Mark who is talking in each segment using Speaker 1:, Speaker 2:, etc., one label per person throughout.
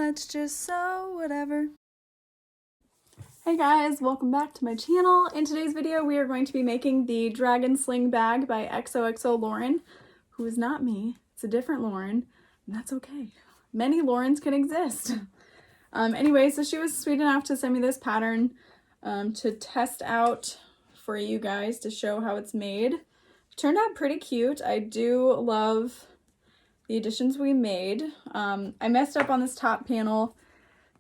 Speaker 1: let's just sew whatever. Hey guys, welcome back to my channel. In today's video, we are going to be making the Dragon Sling bag by XOXO Lauren, who is not me. It's a different Lauren, and that's okay. Many Laurens can exist. Anyway, so she was sweet enough to send me this pattern to test out for you guys to show how it's made. It turned out pretty cute. I do love the additions we made. I messed up on this top panel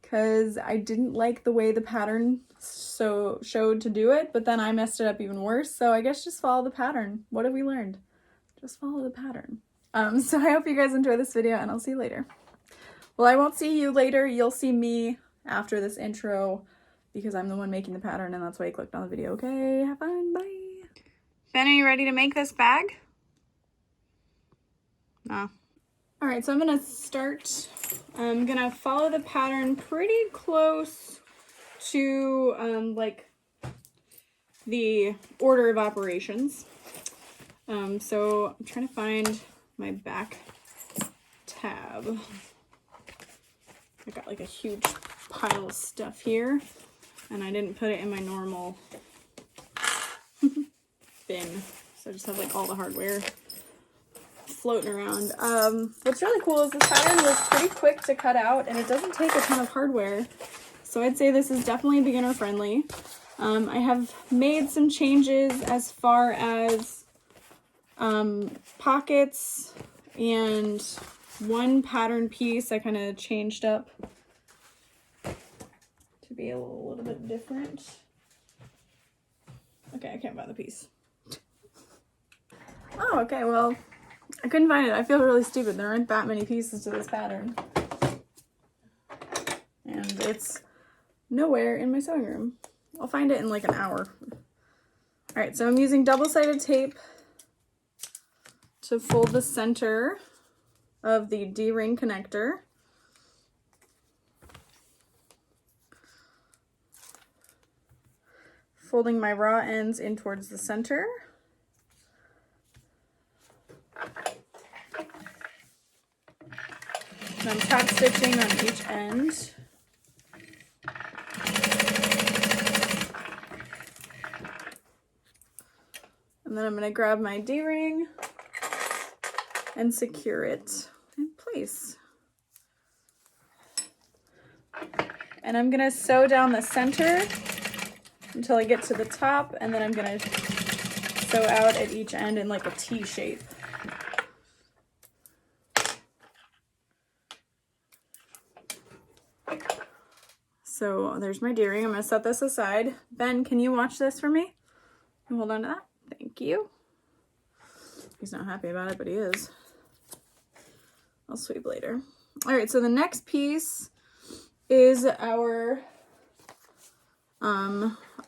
Speaker 1: because I didn't like the way the pattern showed to do it, but then I messed it up even worse. So I guess just follow the pattern. What have we learned? Just follow the pattern. So I hope you guys enjoy this video, and I'll see you later. Well, I won't see you later. You'll see me after this intro because I'm the one making the pattern, and that's why you clicked on the video. Okay, have fun. Bye. Ben, are you ready to make this bag? No. All right, so I'm gonna start. I'm gonna follow the pattern pretty close to like the order of operations. So I'm trying to find my back tab. I got like a huge pile of stuff here, and I didn't put it in my normal bin, so I just have like all the hardware floating around. What's really cool is this pattern was pretty quick to cut out, and it doesn't take a ton of hardware, so I'd say this is definitely beginner friendly. I have made some changes as far as pockets, and one pattern piece I kind of changed up to be a little bit different. Okay, I can't find the piece. Oh, okay, well, I couldn't find it. I feel really stupid. There aren't that many pieces to this pattern. And it's nowhere in my sewing room. I'll find it in like an hour. Alright, so I'm using double-sided tape to fold the center of the D-ring connector. Folding my raw ends in towards the center. And I'm top stitching on each end. And then I'm going to grab my D-ring and secure it in place. And I'm going to sew down the center until I get to the top, and then I'm going to sew out at each end in like a T shape. So there's my D-ring. I'm going to set this aside. Ben, can you watch this for me? Hold on to that. Thank you. He's not happy about it, but he is. I'll sweep later. All right, so the next piece is our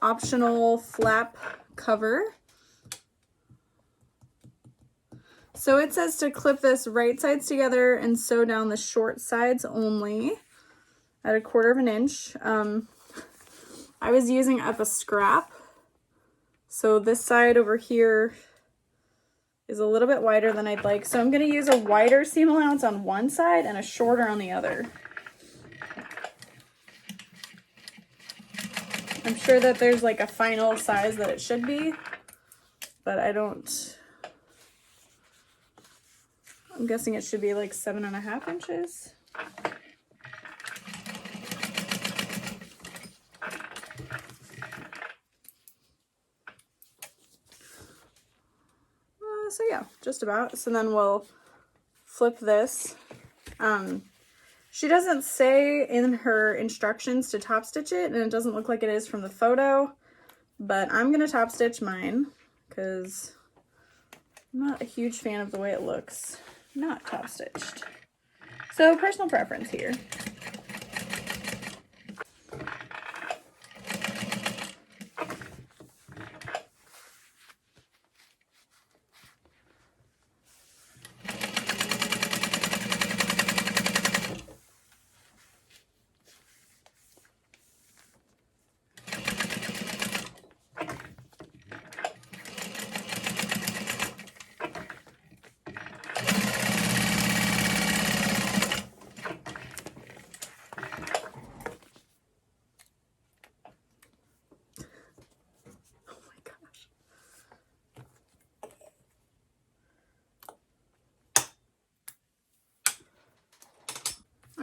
Speaker 1: optional flap cover. So it says to clip this right sides together and sew down the short sides only at 1/4 inch. I was using up a scrap, so this side over here is a little bit wider than I'd like, so I'm going to use a wider seam allowance on one side and a shorter on the other. I'm sure that there's like a final size that it should be, but I'm guessing it should be like 7.5 inches. So yeah, just about. So then we'll flip this. She doesn't say in her instructions to top stitch it, and it doesn't look like it is from the photo, but I'm gonna top stitch mine because I'm not a huge fan of the way it looks not top stitched. So personal preference here.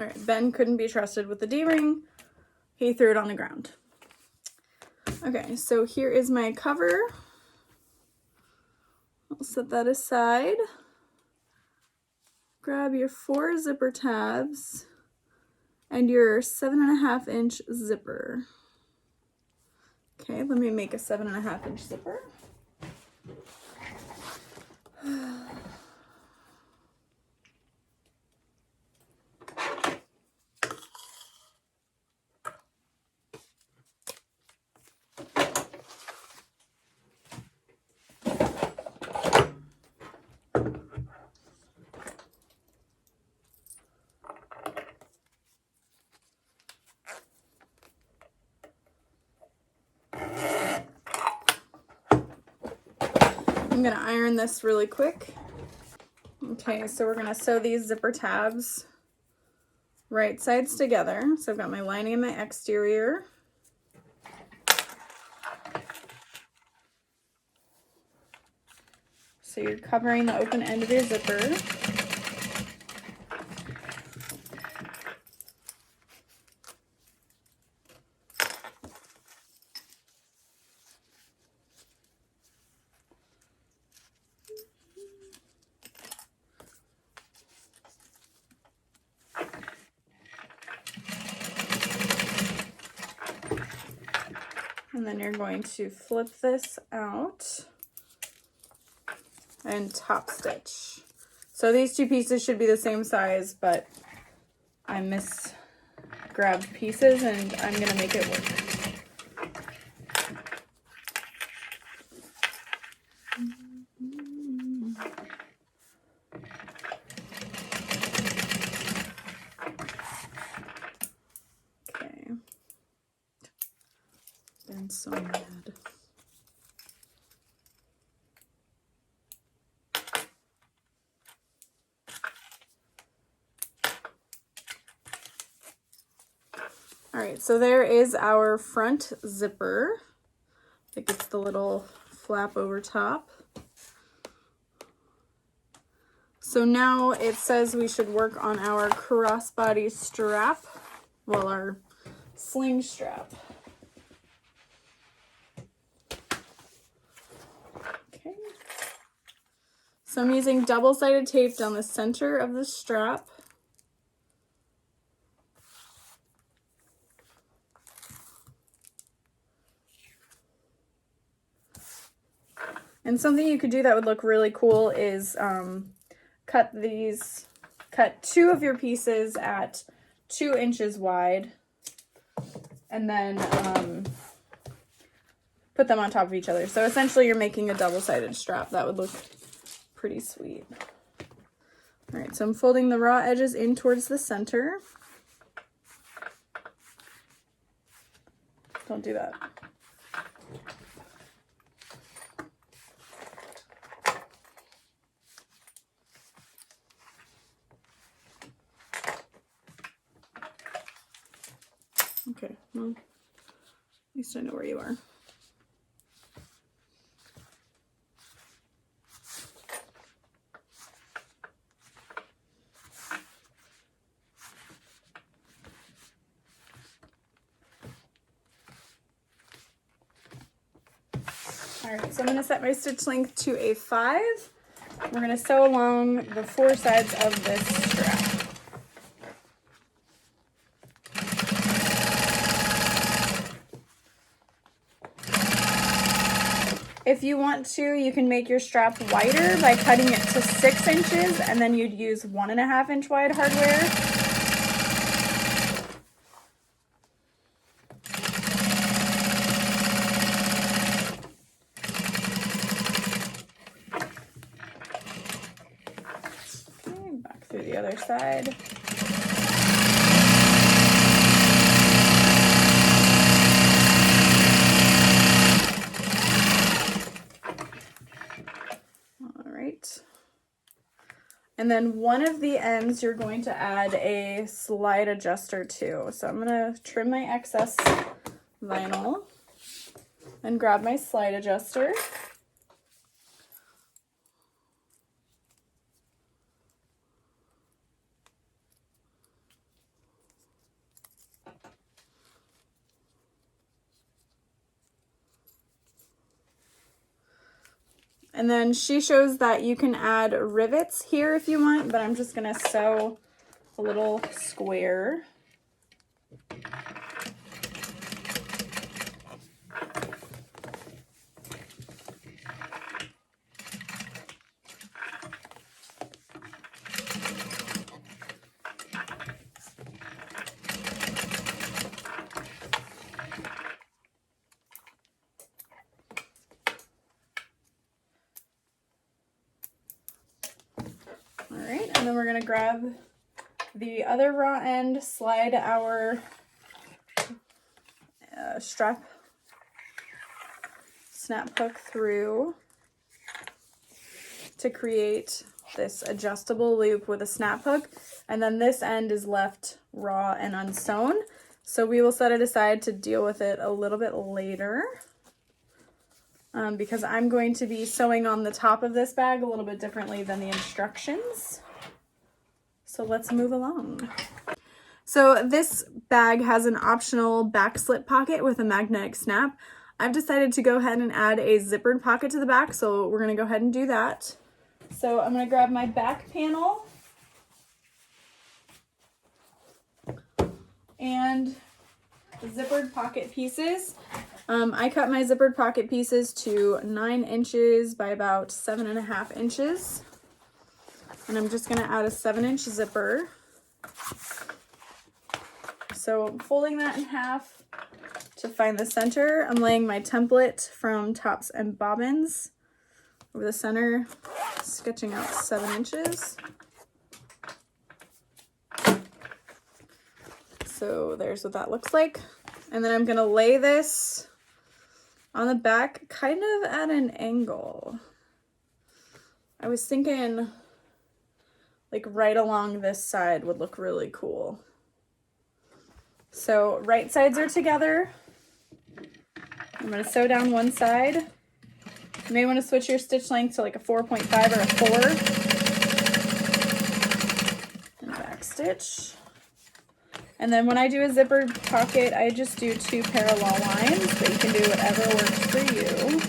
Speaker 1: All right, Ben couldn't be trusted with the D-ring. He threw it on the ground. Okay, so here is my cover. I'll set that aside. Grab your 4 zipper tabs and your 7.5 inch zipper. Okay, let me make a 7.5 inch zipper. I'm gonna iron this really quick. Okay, so we're gonna sew these zipper tabs right sides together. So I've got my lining and my exterior. So you're covering the open end of your zipper. And then you're going to flip this out and top stitch. So these two pieces should be the same size, but I misgrabbed pieces and I'm gonna make it work. Okay. I'm so mad. All right, so there is our front zipper. It gets the little flap over top. So now it says we should work on our crossbody strap, well, our sling strap. Okay. So I'm using double-sided tape down the center of the strap. And something you could do that would look really cool is cut 2 of your pieces at 2 inches wide and then put them on top of each other. So essentially you're making a double-sided strap. That would look pretty sweet. All right, so I'm folding the raw edges in towards the center. Don't do that. Okay, well, at least I know where you are. All right, so I'm gonna set my stitch length to a 5. We're gonna sew along the 4 sides of this strap. If you want to, you can make your strap wider by cutting it to 6 inches, and then you'd use 1.5 inch wide hardware. Okay, back through the other side. And then one of the ends you're going to add a slide adjuster to. So I'm gonna trim my excess vinyl and grab my slide adjuster. And then she shows that you can add rivets here if you want, but I'm just gonna sew a little square. All right, and then we're gonna grab the other raw end, slide our strap snap hook through to create this adjustable loop with a snap hook, and then this end is left raw and unsewn. So we will set it aside to deal with it a little bit later because I'm going to be sewing on the top of this bag a little bit differently than the instructions. So let's move along. So this bag has an optional back slip pocket with a magnetic snap. I've decided to go ahead and add a zippered pocket to the back, so we're gonna go ahead and do that. So I'm gonna grab my back panel and the zippered pocket pieces. I cut my zippered pocket pieces to 9 inches by about 7.5 inches. And I'm just gonna add a 7-inch zipper. So folding that in half to find the center, I'm laying my template from Tops and Bobbins over the center, sketching out 7 inches. So there's what that looks like. And then I'm gonna lay this on the back kind of at an angle. I was thinking like right along this side would look really cool. So right sides are together. I'm gonna sew down one side. You may want to switch your stitch length to like a 4.5 or a 4. And back stitch. And then when I do a zippered pocket, I just do 2 parallel lines, but you can do whatever works for you.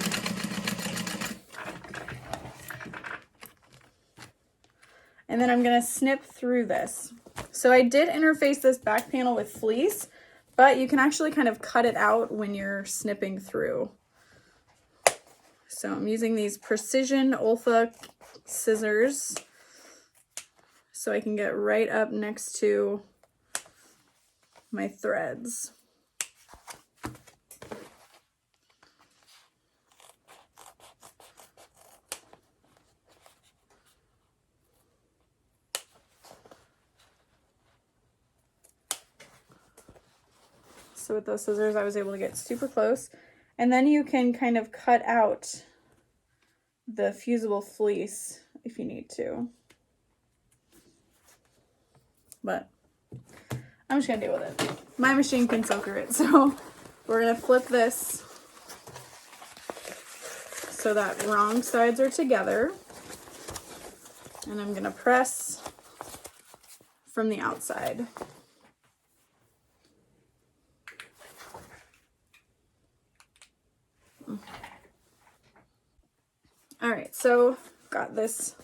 Speaker 1: And then I'm gonna snip through this. So I did interface this back panel with fleece, but you can actually kind of cut it out when you're snipping through. So I'm using these precision Olfa scissors so I can get right up next to my threads. So with those scissors, I was able to get super close. And then you can kind of cut out the fusible fleece if you need to. But I'm just gonna deal with it. My machine can sew through it. So we're gonna flip this so that wrong sides are together. And I'm gonna press from the outside. All right, so got this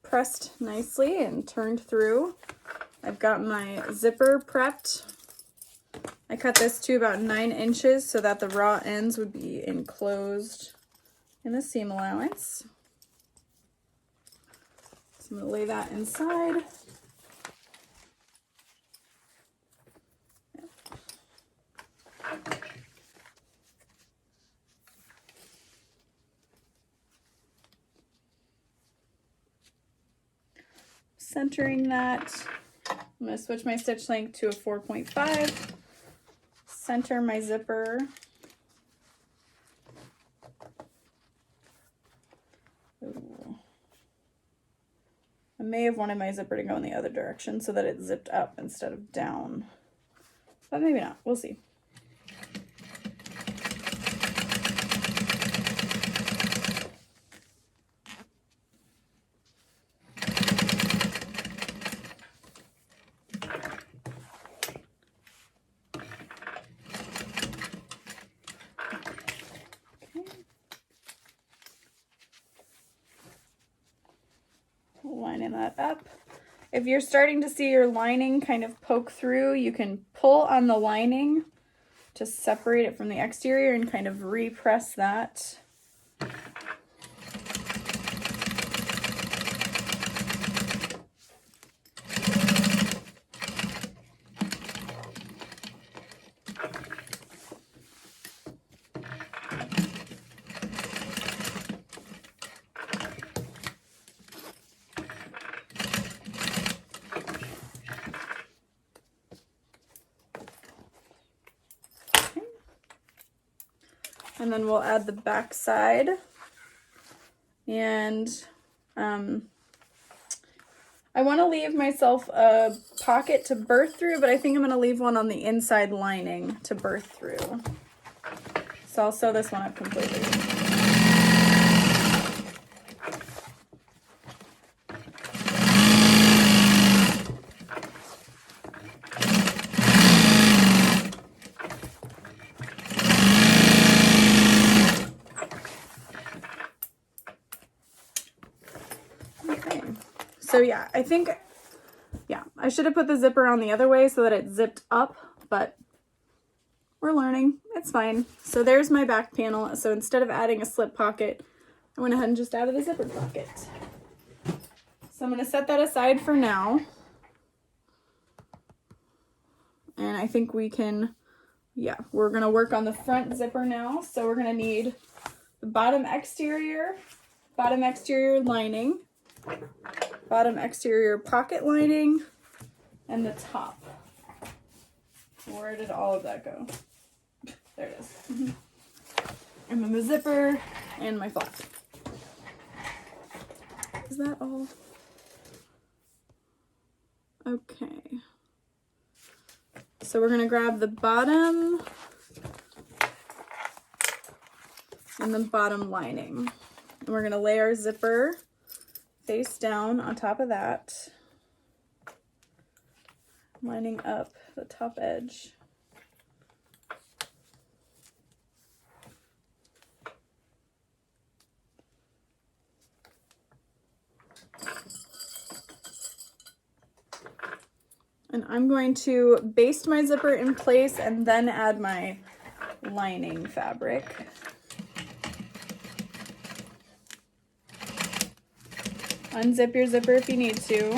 Speaker 1: pressed nicely and turned through. I've got my zipper prepped. I cut this to about 9 inches so that the raw ends would be enclosed in the seam allowance. So I'm gonna lay that inside. Centering that. I'm going to switch my stitch length to a 4.5. Center my zipper. Ooh. I may have wanted my zipper to go in the other direction so that it zipped up instead of down. But maybe not. We'll see. line that up. If you're starting to see your lining kind of poke through, you can pull on the lining to separate it from the exterior and kind of repress that. And then we'll add the back side. And I want to leave myself a pocket to birth through, but I think I'm going to leave one on the inside lining to birth through. So I'll sew this one up completely. So yeah, I think, yeah, I should have put the zipper on the other way so that it zipped up, but we're learning. It's fine. So there's my back panel. So instead of adding a slip pocket, I went ahead and just added a zipper pocket. So I'm going to set that aside for now. And I think we can, yeah, we're going to work on the front zipper now. So we're going to need the bottom exterior lining, bottom exterior pocket lining, and the top. Where did all of that go? There it is. And then the zipper and my flap. Is that all? Okay. So we're gonna grab the bottom and the bottom lining. And we're gonna lay our zipper face down on top of that, lining up the top edge. And I'm going to baste my zipper in place and then add my lining fabric. Unzip your zipper if you need to.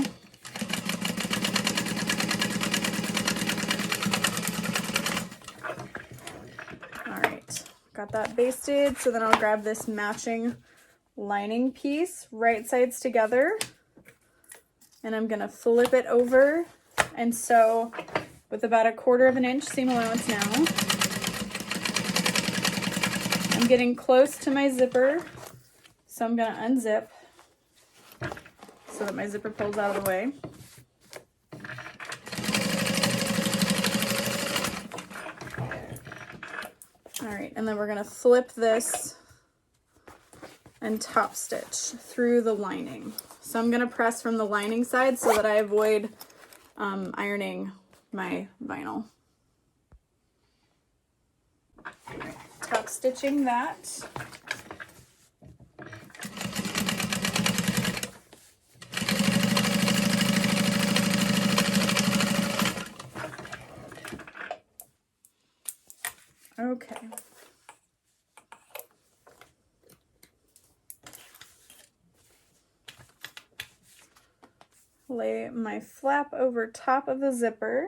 Speaker 1: All right, got that basted. So then I'll grab this matching lining piece, right sides together, and I'm gonna flip it over and sew with about 1/4 inch seam allowance now. I'm getting close to my zipper, so I'm gonna unzip so that my zipper pulls out of the way. All right, and then we're gonna flip this and top stitch through the lining. So I'm gonna press from the lining side so that I avoid ironing my vinyl. All right, top stitching that. Okay. Lay my flap over top of the zipper.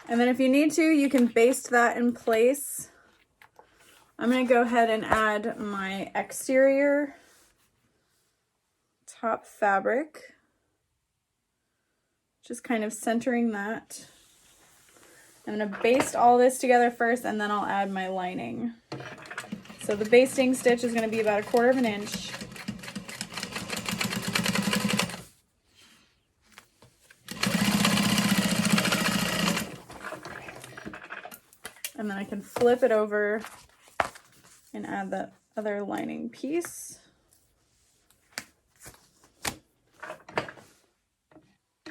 Speaker 1: And then if you need to, you can baste that in place. I'm going to go ahead and add my exterior top fabric. Just kind of centering that. I'm going to baste all this together first, and then I'll add my lining. So the basting stitch is going to be about 1/4 inch. And then I can flip it over and add the other lining piece.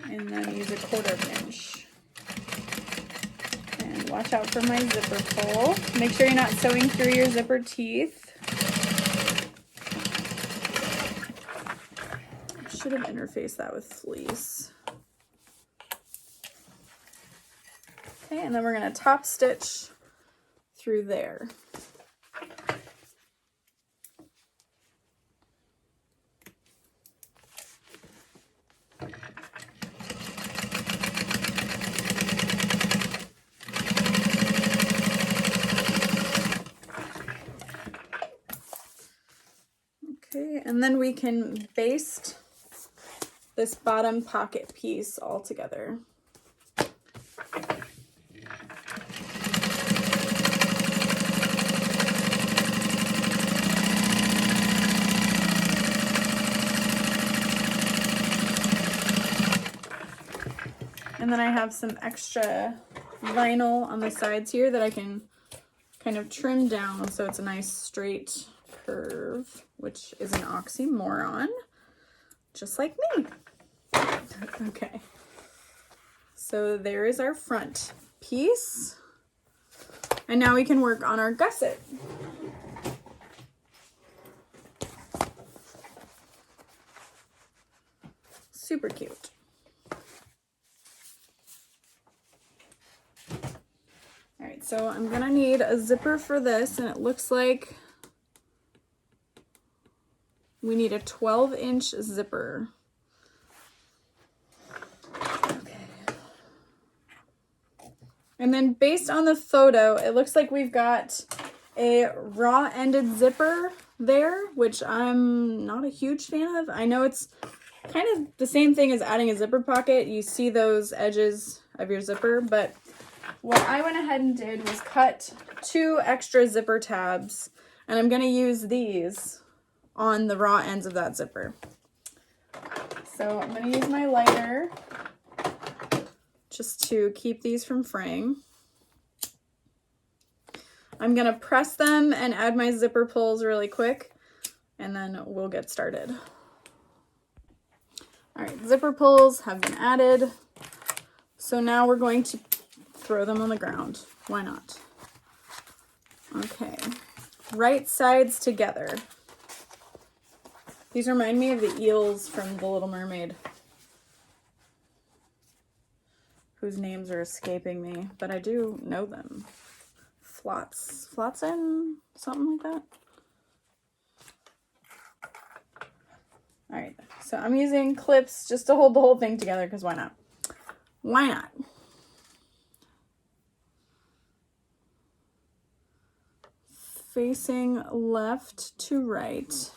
Speaker 1: And then use 1/4 inch. And watch out for my zipper pull. Make sure you're not sewing through your zipper teeth. should have interfaced that with fleece. Okay, and then we're going to top stitch through there. Okay, and then we can baste this bottom pocket piece all together. And then I have some extra vinyl on the sides here that I can kind of trim down so it's a nice straight curve, which is an oxymoron, just like me. Okay, so there is our front piece. And now we can work on our gusset. Super cute. All right, so I'm gonna need a zipper for this, and it looks like we need a 12-inch zipper. Okay. And then based on the photo, it looks like we've got a raw-ended zipper there, which I'm not a huge fan of. I know it's kind of the same thing as adding a zipper pocket. You see those edges of your zipper, but what I went ahead and did was cut 2 extra zipper tabs, and I'm going to use these on the raw ends of that zipper. So I'm going to use my lighter just to keep these from fraying. I'm going to press them and add my zipper pulls really quick, and then we'll get started. All right, zipper pulls have been added. So now we're going to throw them on the ground. Why not? Okay, right sides together. These remind me of the eels from The Little Mermaid, whose names are escaping me, but I do know them. Flotsam, something like that. All right, so I'm using clips just to hold the whole thing together because why not? Why not? Facing left to right.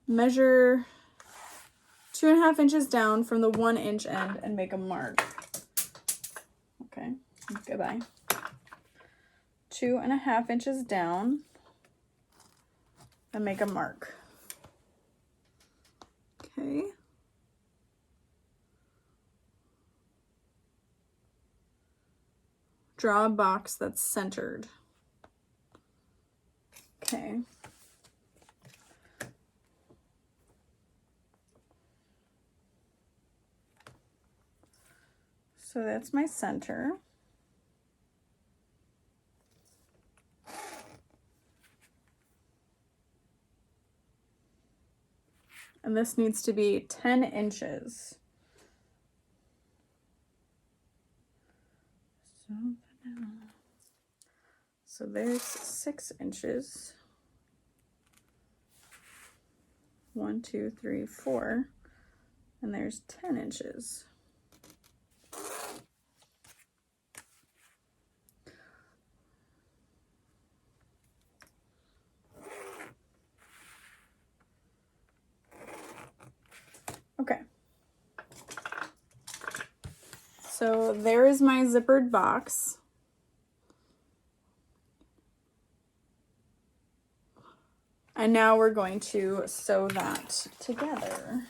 Speaker 1: Measure 2.5 inches down from the 1-inch end and make a mark. Okay, goodbye. 2.5 inches down and make a mark. Okay. Draw a box that's centered. Okay. So that's my center. And this needs to be 10 inches. So there's 6 inches. 1, 2, 3, 4. And there's 10 inches. Okay. So there is my zippered box. And now we're going to sew that together.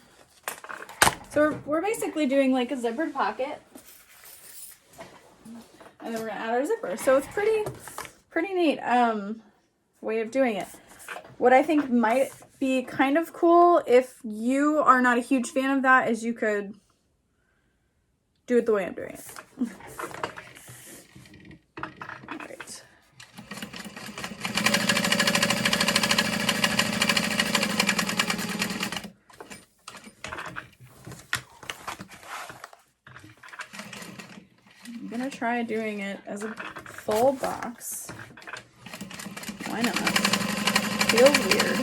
Speaker 1: So we're basically doing like a zippered pocket. And then we're gonna add our zipper. So it's pretty neat way of doing it. What I think might be kind of cool if you are not a huge fan of that is you could do it the way I'm doing it. All right. I'm gonna try doing it as a full box. Why not? Feels weird.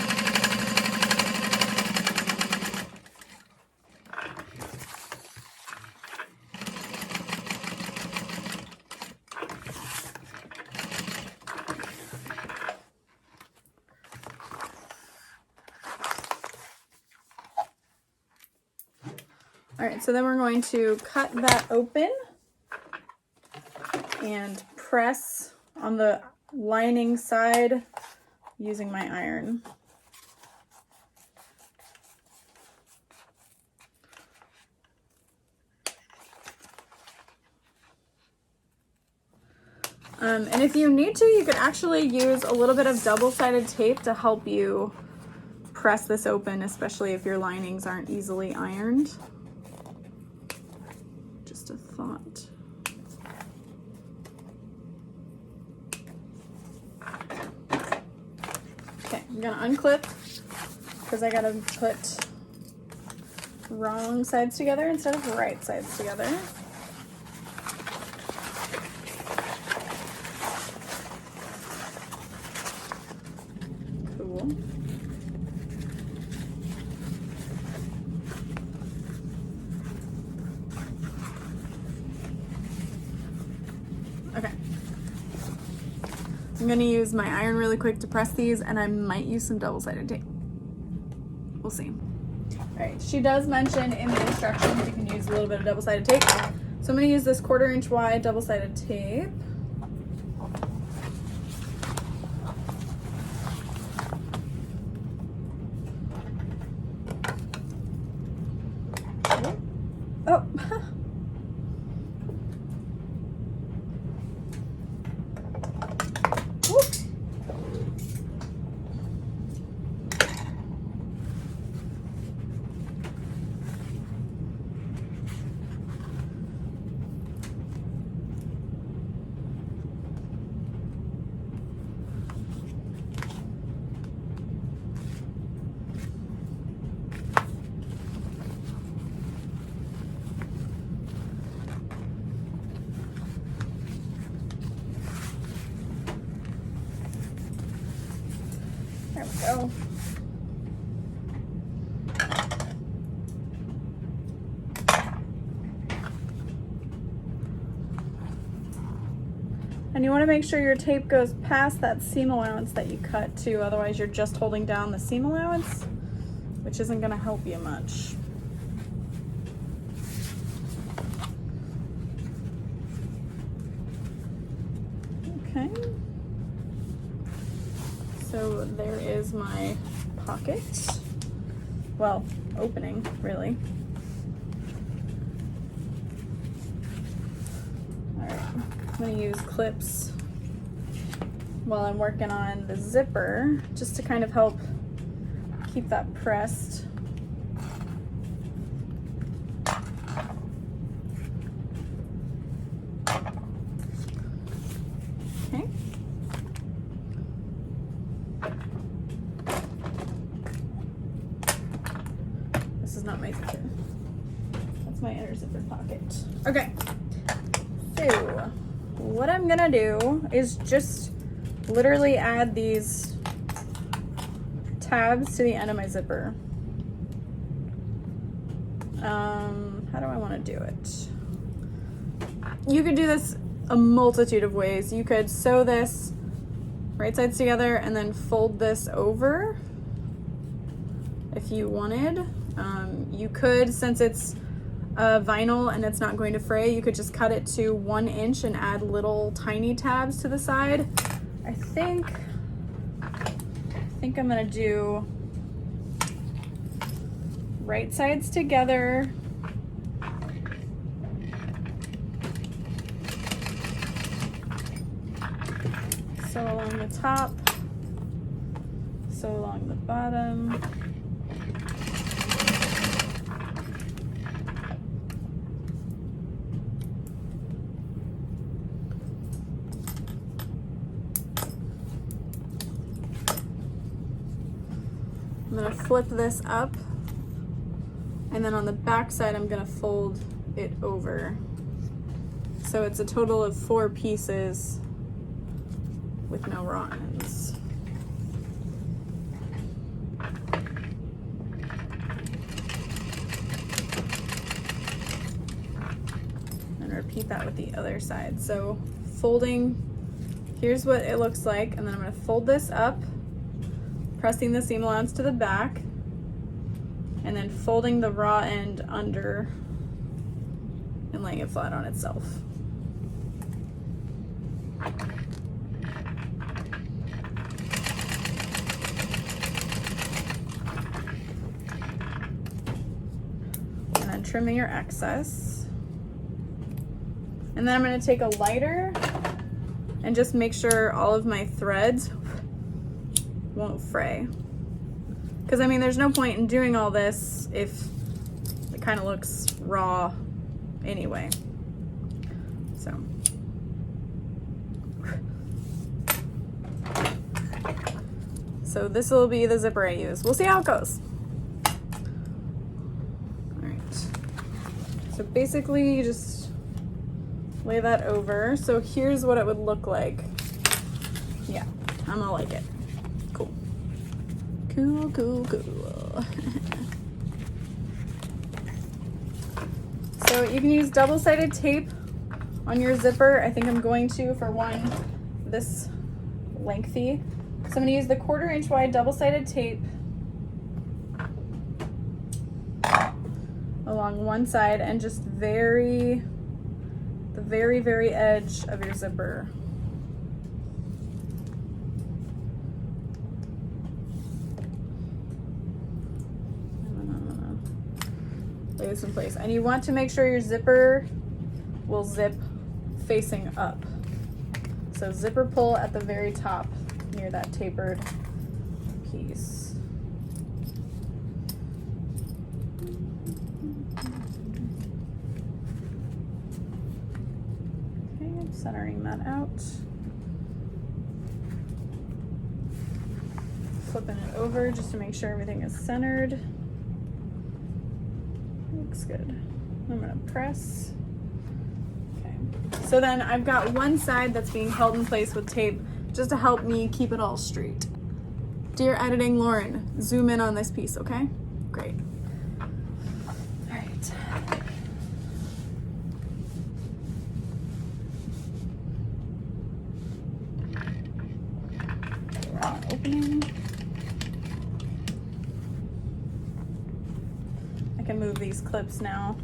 Speaker 1: All right, so then we're going to cut that open and press on the lining side using my iron. And if you need to, you could actually use a little bit of double-sided tape to help you press this open, especially if your linings aren't easily ironed. Just a thought. Okay, I'm gonna unclip because I gotta put wrong sides together instead of right sides together. Cool. Okay. I'm gonna use my iron really quick to press these, and I might use some double-sided tape. We'll see. All right, she does mention in the instructions you can use a little bit of double-sided tape. So I'm gonna use this 1/4 inch wide double-sided tape. Oh. There we go. And you want to make sure your tape goes past that seam allowance that you cut too, otherwise you're just holding down the seam allowance, which isn't going to help you much. Okay. So there is my pocket. Well, opening, really. All right, I'm gonna use clips while I'm working on the zipper, just to kind of help keep that pressed. Okay. This is not my zipper. That's my inner zipper pocket. Okay. So what I'm gonna do is just literally add these tabs to the end of my zipper. How do I want to do it? You could do this a multitude of ways. You could sew this right sides together and then fold this over if you wanted. You could, since it's vinyl and it's not going to fray, you could just cut it to 1 inch and add little tiny tabs to the side. I think I'm gonna do right sides together. So along the top, so along the bottom. I'm gonna flip this up, and then on the back side I'm gonna fold it over. So it's a total of 4 pieces with no raw ends. And repeat that with the other side. So folding, here's what it looks like, and then I'm going to fold this up, pressing the seam allowance to the back, and then folding the raw end under and laying it flat on itself. And then trimming your excess. And then I'm going to take a lighter and just make sure all of my threads won't fray. Because I mean, there's no point in doing all this if it kind of looks raw anyway. So this will be the zipper I use. We'll see how it goes. All right. So basically you just lay that over. So here's what it would look like. Yeah, I'm gonna like it. Cool. Cool, cool, cool. So you can use double-sided tape on your zipper. I think I'm going to, for one, this lengthy. So I'm going to use the 1/4 inch wide double-sided tape along one side and just the very, very edge of your zipper. Lay this in place. And you want to make sure your zipper will zip facing up. So zipper pull at the very top near that tapered piece. Okay, I'm centering that out. Flipping it over just to make sure everything is centered. Looks good. I'm gonna press. Okay. So then I've got one side that's being held in place with tape just to help me keep it all straight. Dear editing Lauren, zoom in on this piece, okay? Great. All right. Raw opening. I can move these clips now.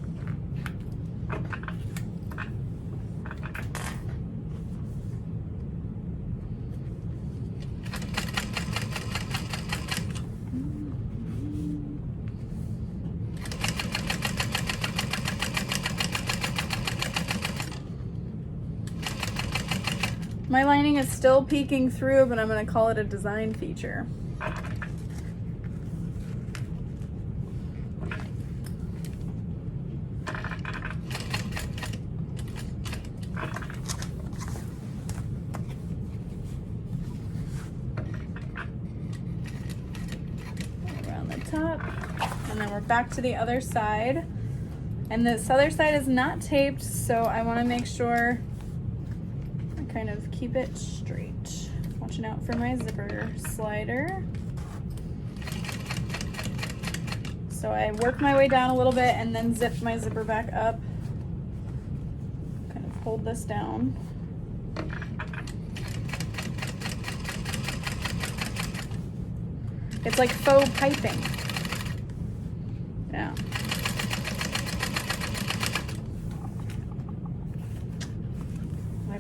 Speaker 1: My lining is still peeking through, but I'm going to call it a design feature. Around the top, and then we're back to the other side. And this other side is not taped, so I want to make sure kind of keep it straight. Watching out for my zipper slider. So I work my way down a little bit and then zip my zipper back up. Kind of hold this down. It's like faux piping. Yeah.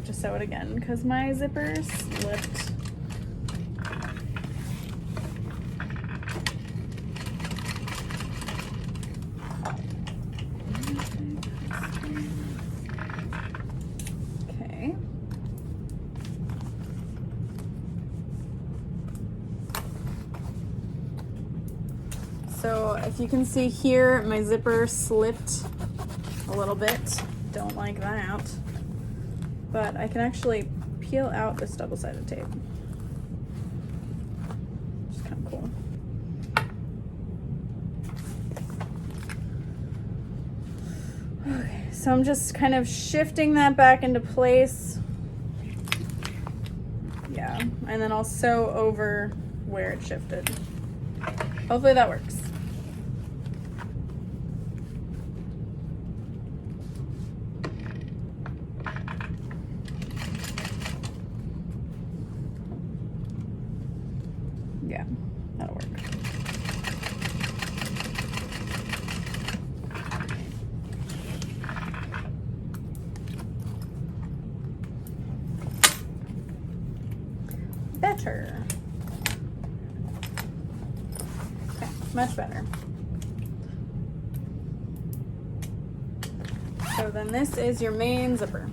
Speaker 1: To sew it again because my zipper slipped. Okay. So if you can see here, my zipper slipped a little bit. Don't like that. But I can actually peel out this double-sided tape. Which is kind of cool. Okay. so I'm just kind of shifting that back into place. Yeah, and then I'll sew over where it shifted. Hopefully that works. Yeah, that'll work. Better. Okay, much better. So then this is your main zipper.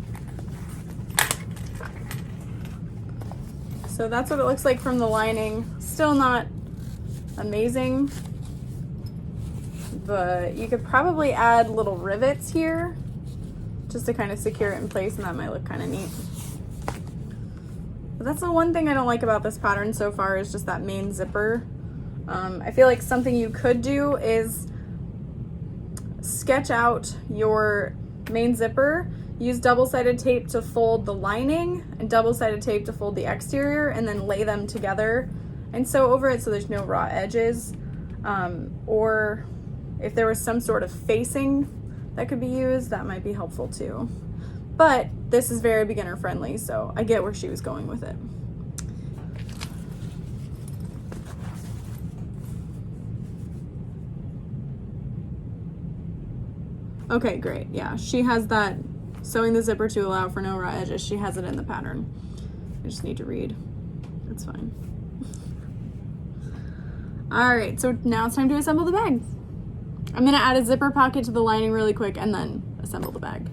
Speaker 1: So that's what it looks like from the lining. Still not amazing, but you could probably add little rivets here just to kind of secure it in place, and that might look kind of neat. But that's the one thing I don't like about this pattern so far, is just that main zipper. I feel like something you could do is sketch out your main zipper, use double-sided tape to fold the lining and double-sided tape to fold the exterior, and then lay them together and sew over it so there's no raw edges. Or if there was some sort of facing that could be used, that might be helpful too. But this is very beginner friendly, so I get where she was going with it. Okay, great. Yeah, she has that sewing the zipper to allow for no raw edges. She has it in the pattern. I just need to read. That's fine. All right, so now it's time to assemble the bag. I'm gonna add a zipper pocket to the lining really quick and then assemble the bag.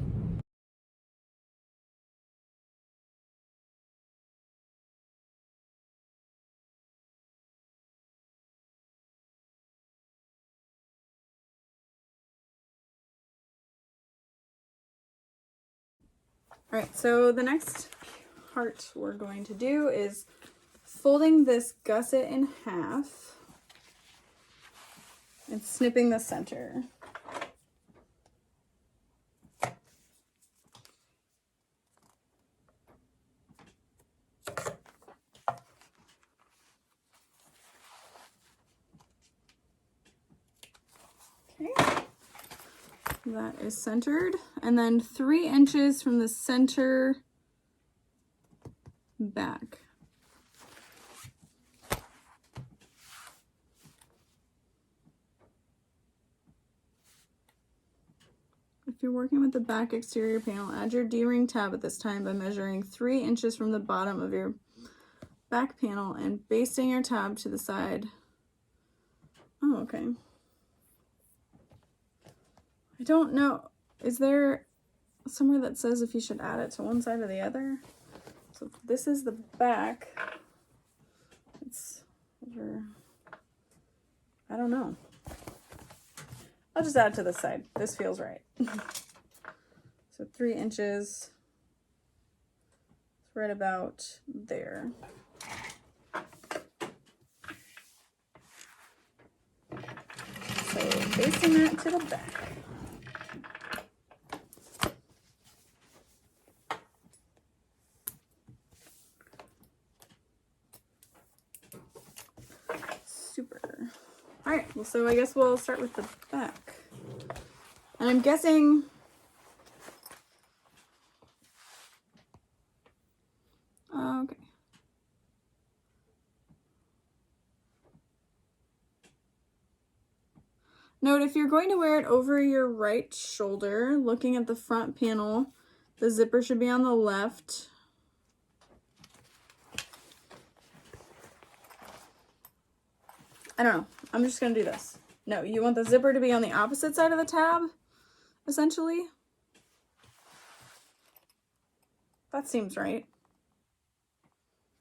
Speaker 1: All right, so the next part we're going to do is folding this gusset in half and snipping the center. Okay, that is centered, and then 3 inches from the center back. If you're working with the back exterior panel, add your D-ring tab at this time by measuring 3 inches from the bottom of your back panel and basting your tab to the side. Oh, okay. I don't know. Is there somewhere that says if you should add it to one side or the other? So this is the back. It's over. I don't know. I'll just add it to this side. This feels right. So 3 inches. It's right about there. So basting that to the back. Super. All right, well, so I guess we'll start with the back. And I'm guessing okay. Note, if you're going to wear it over your right shoulder, looking at the front panel, the zipper should be on the left. I don't know. I'm just going to do this. No, you want the zipper to be on the opposite side of the tab, essentially. That seems right.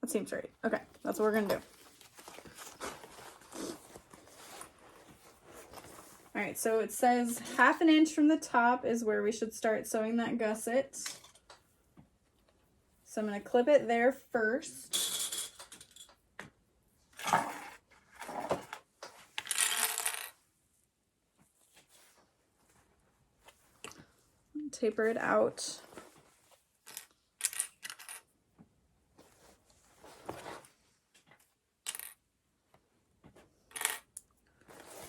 Speaker 1: That seems right. Okay, that's what we're going to do. All right, so it says 1/2 inch from the top is where we should start sewing that gusset. So I'm going to clip it there first. taper it out.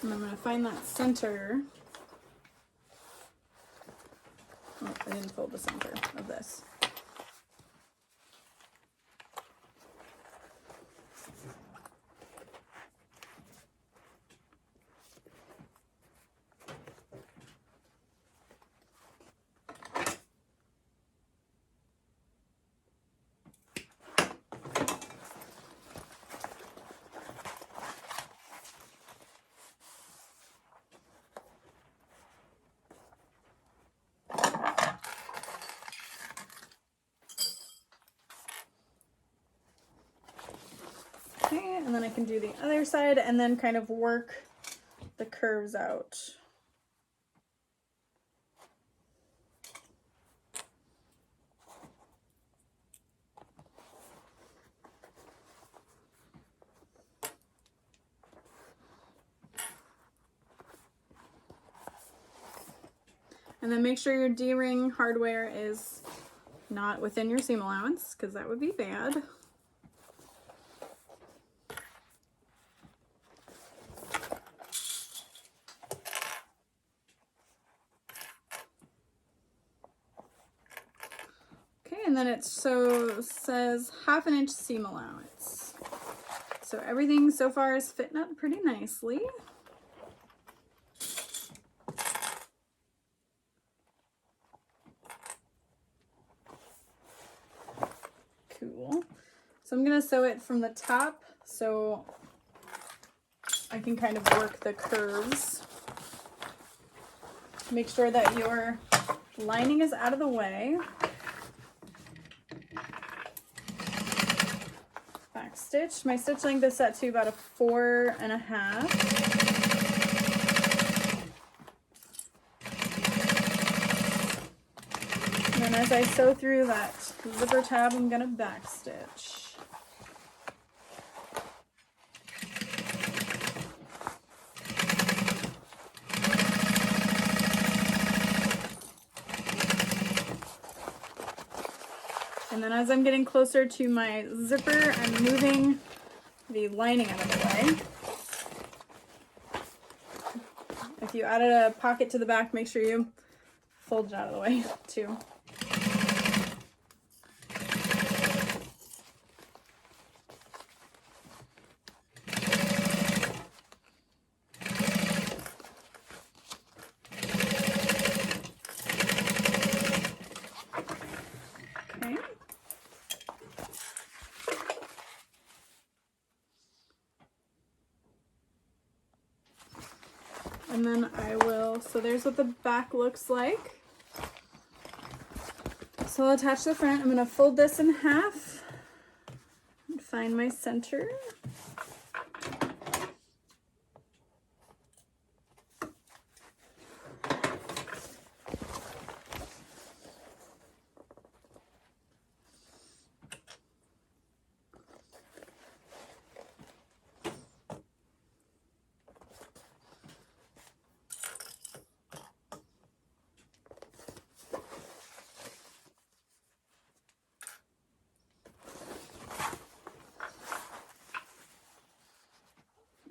Speaker 1: And I'm going to find that center. Oh, I didn't fold the center of this. Okay, and then I can do the other side and then kind of work the curves out. And then make sure your D-ring hardware is not within your seam allowance, because that would be bad. Okay, and then it says 1/2 inch seam allowance. So everything so far is fitting up pretty nicely. Cool. So I'm going to sew it from the top so I can kind of work the curves. Make sure that your lining is out of the way. Back stitch. My stitch length is set to about a 4.5. And then as I sew through that zipper tab, I'm going to back stitch. And then as I'm getting closer to my zipper, I'm moving the lining out of the way. If you added a pocket to the back, make sure you fold it out of the way too. Okay. And then I will, so there's what the back looks like. So I'll attach the front. I'm going to fold this in half and find my center.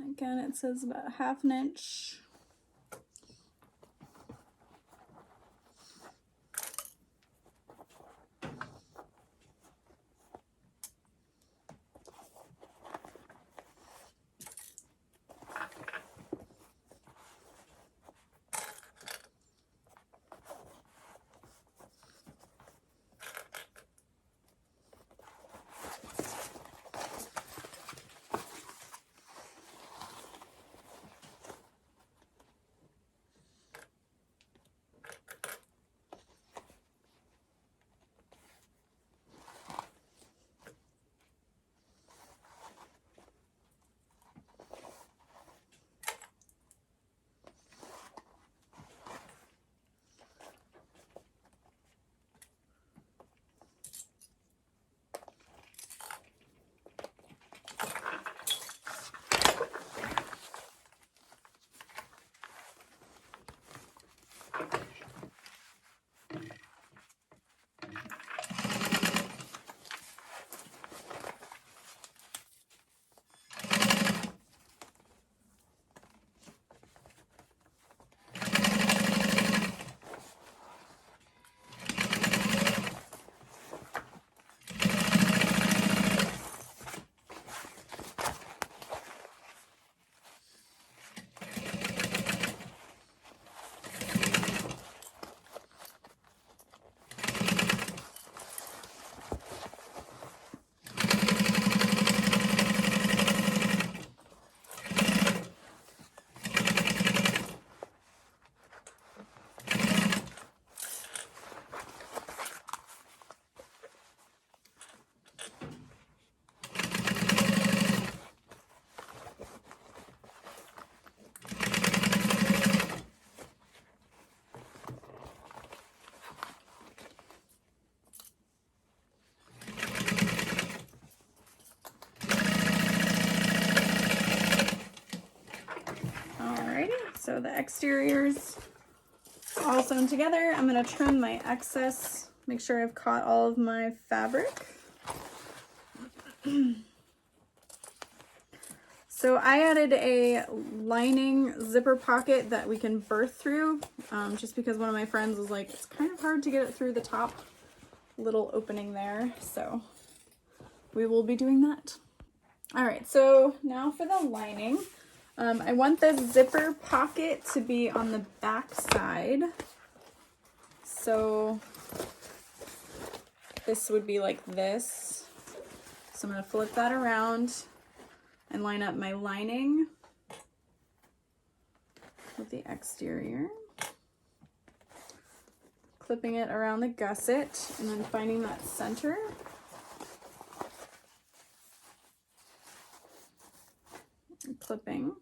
Speaker 1: Again, it says about 1/2 inch. the exteriors all sewn together. I'm going to trim my excess, make sure I've caught all of my fabric. So I added a lining zipper pocket that we can birth through, just because one of my friends was like, it's kind of hard to get it through the top little opening there. So we will be doing that. All right, so now for the lining. I want the zipper pocket to be on the back side. So this would be like this. So I'm going to flip that around and line up my lining with the exterior. Clipping it around the gusset and then finding that center. And clipping.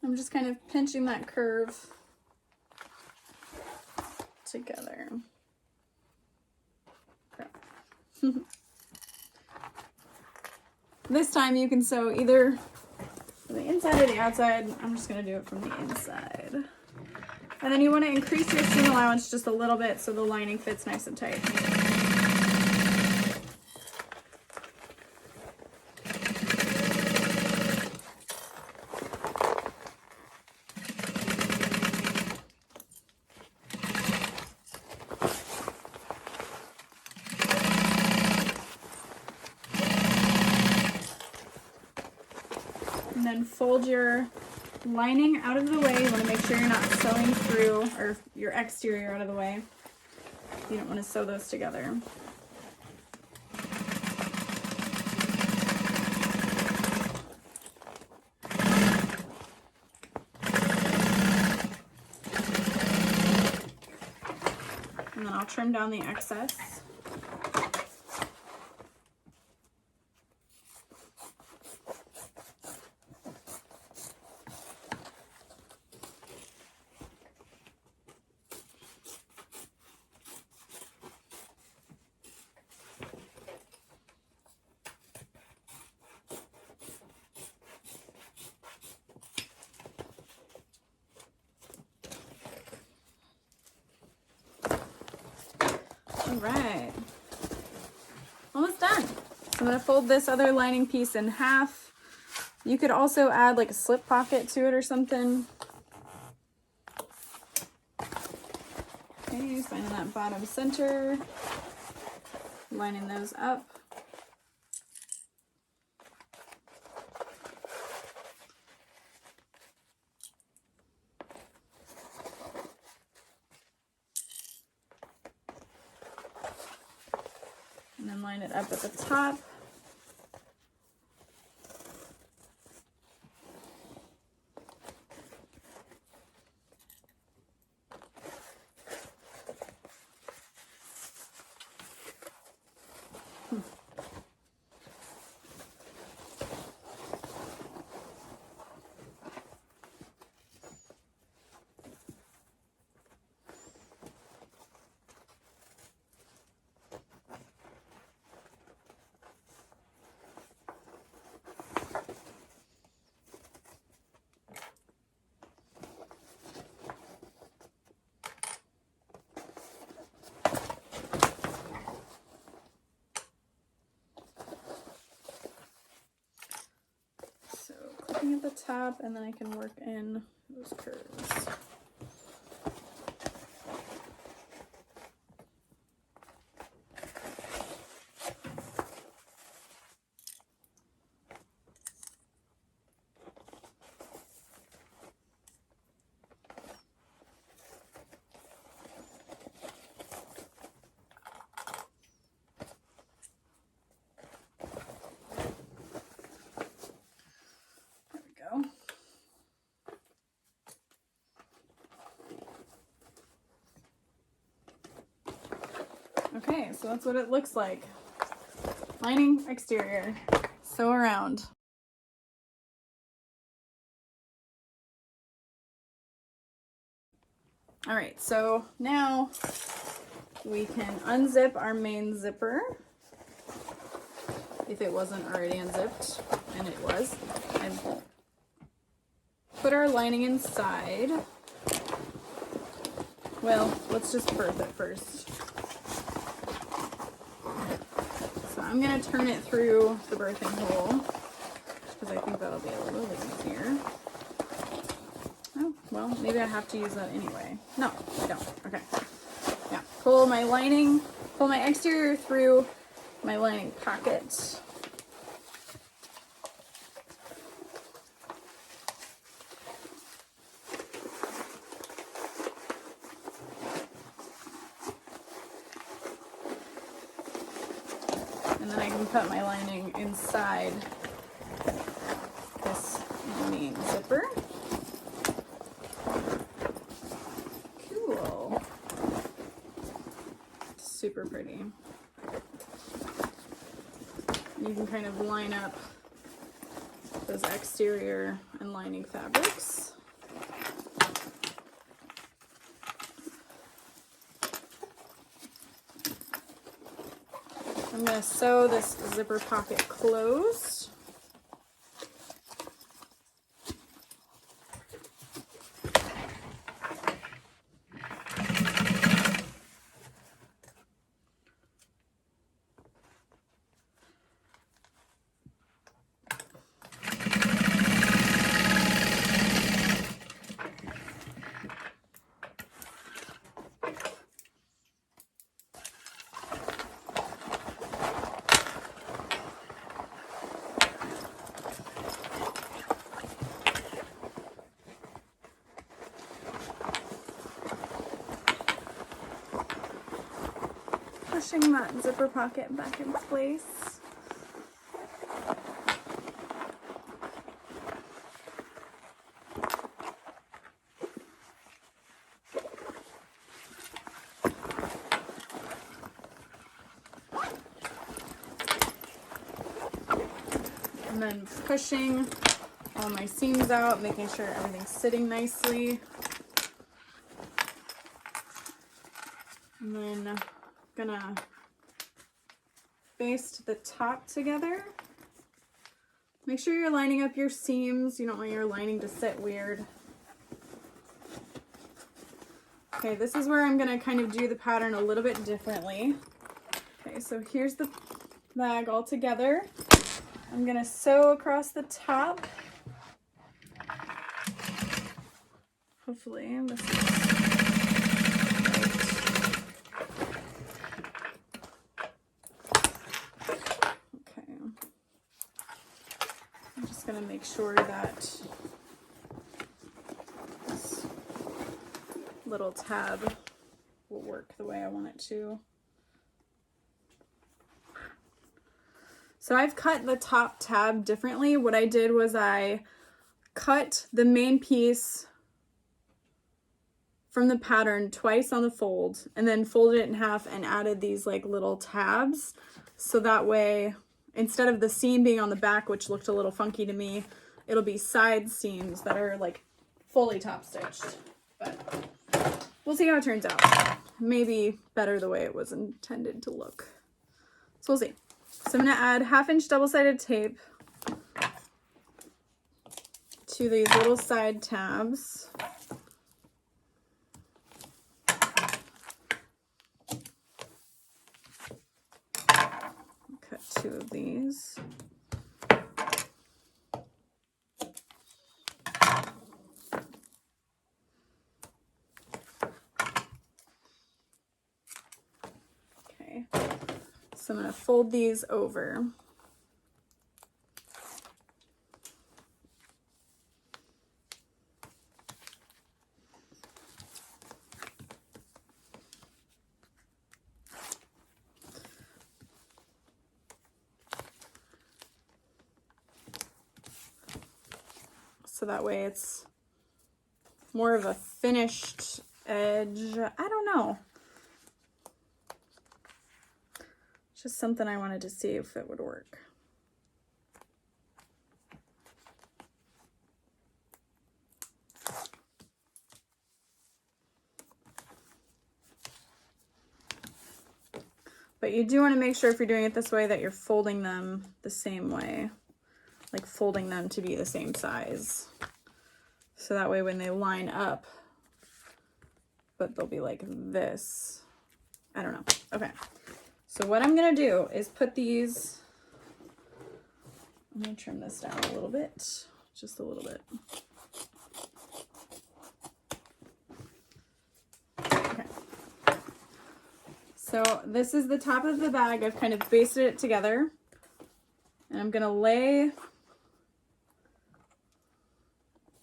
Speaker 1: I'm just kind of pinching that curve together. This time you can sew either from the inside or the outside. I'm just going to do it from the inside. And then you want to increase your seam allowance just a little bit so the lining fits nice and tight. And then fold your lining out of the way. You want to make sure you're not sewing through, or your exterior out of the way. You don't want to sew those together. And then I'll trim down the excess. All right, almost done. I'm gonna fold this other lining piece in half. You could also add like a slip pocket to it or something. Okay, finding that bottom center, lining those up. And then line it up at the top. At the top, and then I can work in those curves. Okay, so that's what it looks like. Lining, exterior, sew around. All right, so now we can unzip our main zipper, if it wasn't already unzipped, and it was, and put our lining inside. Well, let's just birth it first. So I'm gonna turn it through the birthing hole, because I think that'll be a little easier. Oh, well, maybe I have to use that anyway. No, I don't. Okay. Yeah, pull my exterior through my lining pocket. And then I can put my lining inside this main zipper. Cool. Super pretty. You can kind of line up those exterior and lining fabrics. I'm going to sew this zipper pocket closed. Pushing that zipper pocket back in place. And then pushing all my seams out, making sure everything's sitting nicely. And then gonna baste the top together. Make sure you're lining up your seams. You don't want your lining to sit weird. Okay, this is where I'm gonna kind of do the pattern a little bit differently. Okay, so here's the bag all together. I'm gonna sew across the top. Hopefully this is right. Okay. I'm just gonna make sure that this little tab will work the way I want it to. So I've cut the top tab differently. What I did was I cut the main piece from the pattern twice on the fold and then folded it in half and added these like little tabs. So that way, instead of the seam being on the back, which looked a little funky to me, it'll be side seams that are like fully top stitched. But we'll see how it turns out. Maybe better the way it was intended to look. So we'll see. So I'm going to add 1/2 inch double-sided tape to these little side tabs. Cut 2 of these. Okay, so I'm going to fold these over. So that way it's more of a finished edge. I don't know. Just something I wanted to see if it would work. But you do want to make sure if you're doing it this way that you're folding them the same way, like folding them to be the same size. So that way when they line up, but they'll be like this. I don't know. Okay. So what I'm going to do is put these, I'm going to trim this down a little bit, just a little bit. Okay. So this is the top of the bag. I've kind of basted it together, and I'm going to lay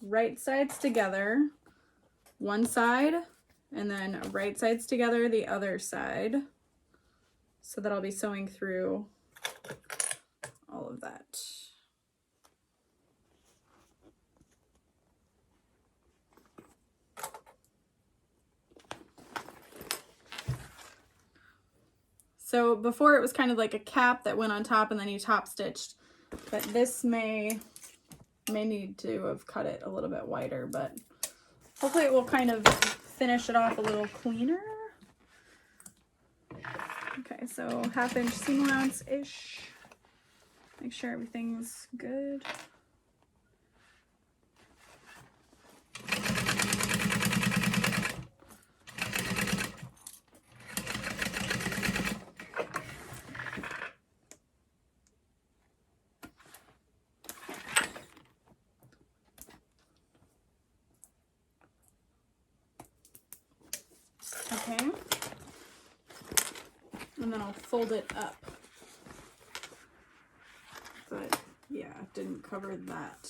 Speaker 1: right sides together, one side, and then right sides together, the other side, so that I'll be sewing through all of that. So before it was kind of like a cap that went on top and then you top stitched, but this may need to have cut it a little bit wider, but hopefully it will kind of finish it off a little cleaner. Okay, so 1/2 inch seam allowance-ish. Make sure everything's good. Okay, and then I'll fold it up, but yeah, it didn't cover that.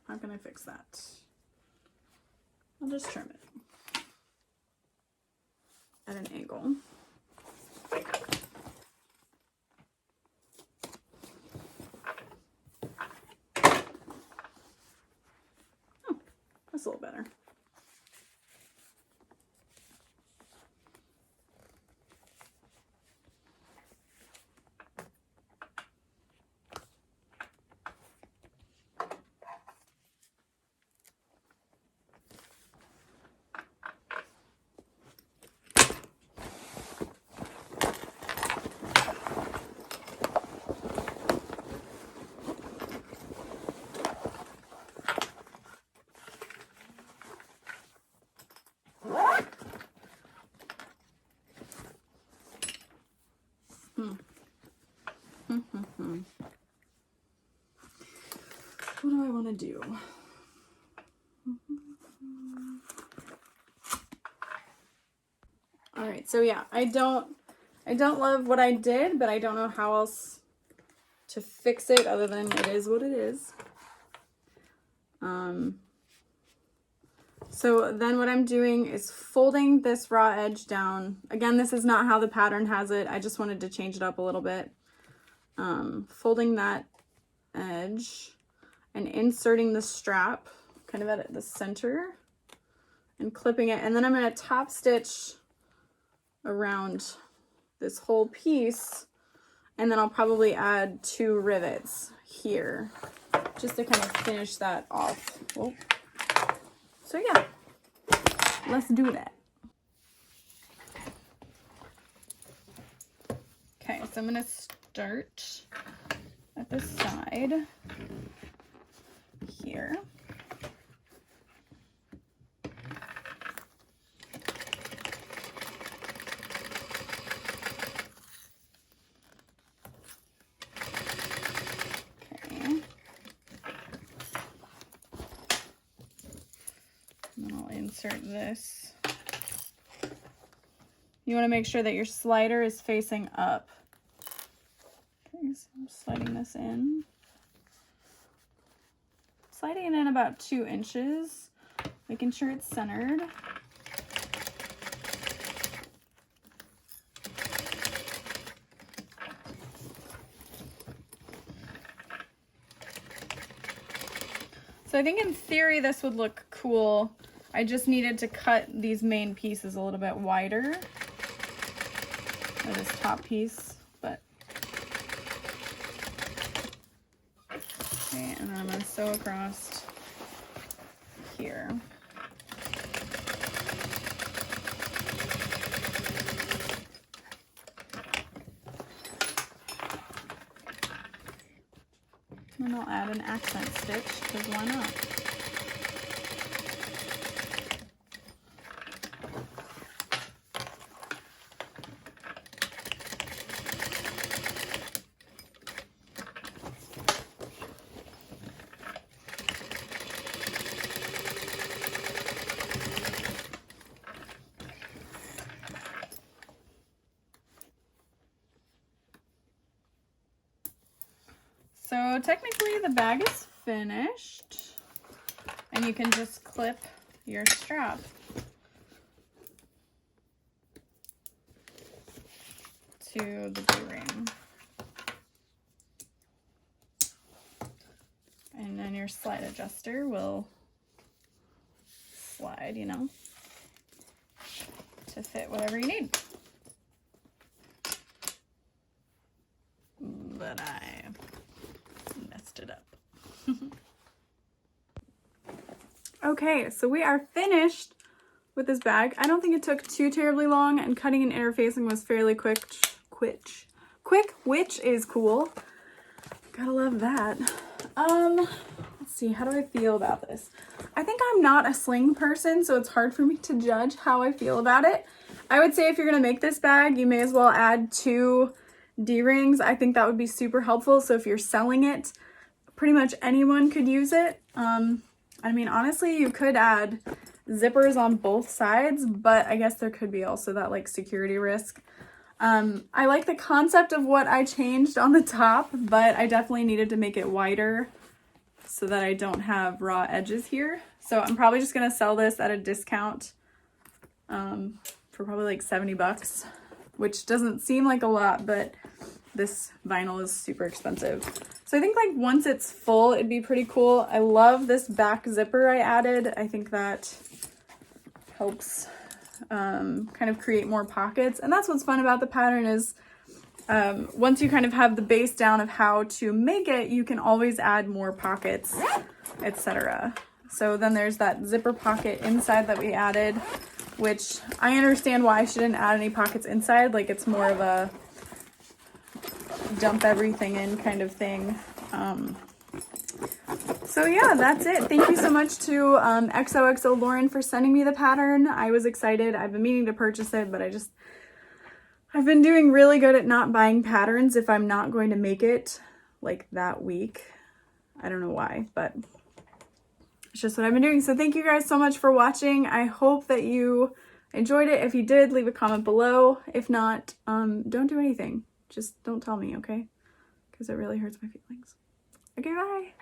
Speaker 1: How can I fix that? I'll just trim it at an angle. That's a little better. What do I want to do? All right, so yeah, I don't love what I did, but I don't know how else to fix it other than it is what it is. So then what I'm doing is folding this raw edge down. Again, this is not how the pattern has it. I just wanted to change it up a little bit. Folding that edge and inserting the strap kind of at the center and clipping it. And then I'm going to top stitch around this whole piece. And then I'll probably add 2 rivets here just to kind of finish that off. Oh. So yeah, let's do that. Okay, so I'm gonna start at the side here. Insert this. You want to make sure that your slider is facing up. Okay, so I'm sliding this in. Sliding it in about 2 inches, making sure it's centered. So I think in theory this would look cool I just needed to cut these main pieces a little bit wider, or this top piece, but okay, and then I'm gonna sew across here. And I'll add an accent stitch, because why not? So technically the bag is finished, and you can just clip your strap. To the D-ring. And then your slide adjuster will slide, you know, to fit whatever you need. But I messed it up. Okay, so we are finished with this bag. I don't think it took too terribly long, and cutting and interfacing was fairly quick, which is cool. Gotta love that. Let's see, how do I feel about this? I think I'm not a sling person, so it's hard for me to judge how I feel about it. I would say if you're gonna make this bag, you may as well add 2 D-rings. I think that would be super helpful. So if you're selling it, pretty much anyone could use it. I mean, honestly, you could add zippers on both sides, but I guess there could be also that like security risk. I like the concept of what I changed on the top, but I definitely needed to make it wider so that I don't have raw edges here. So I'm probably just gonna sell this at a discount for probably like 70 bucks, which doesn't seem like a lot, but this vinyl is super expensive. So I think like once it's full, it'd be pretty cool. I love this back zipper I added. I think that helps kind of create more pockets. And that's what's fun about the pattern is once you kind of have the base down of how to make it, you can always add more pockets, etc. So then there's that zipper pocket inside that we added, which I understand why I shouldn't add any pockets inside. Like it's more of a dump everything in kind of thing. So yeah, that's it. Thank you so much to XOXO Lauren for sending me the pattern. I was excited. I've been meaning to purchase it, but I've been doing really good at not buying patterns if I'm not going to make it like that week. I don't know why, but it's just what I've been doing. So thank you guys so much for watching. I hope that you enjoyed it. If you did, leave a comment below. If not, don't do anything. Just don't tell me, okay? Because it really hurts my feelings. Okay, bye.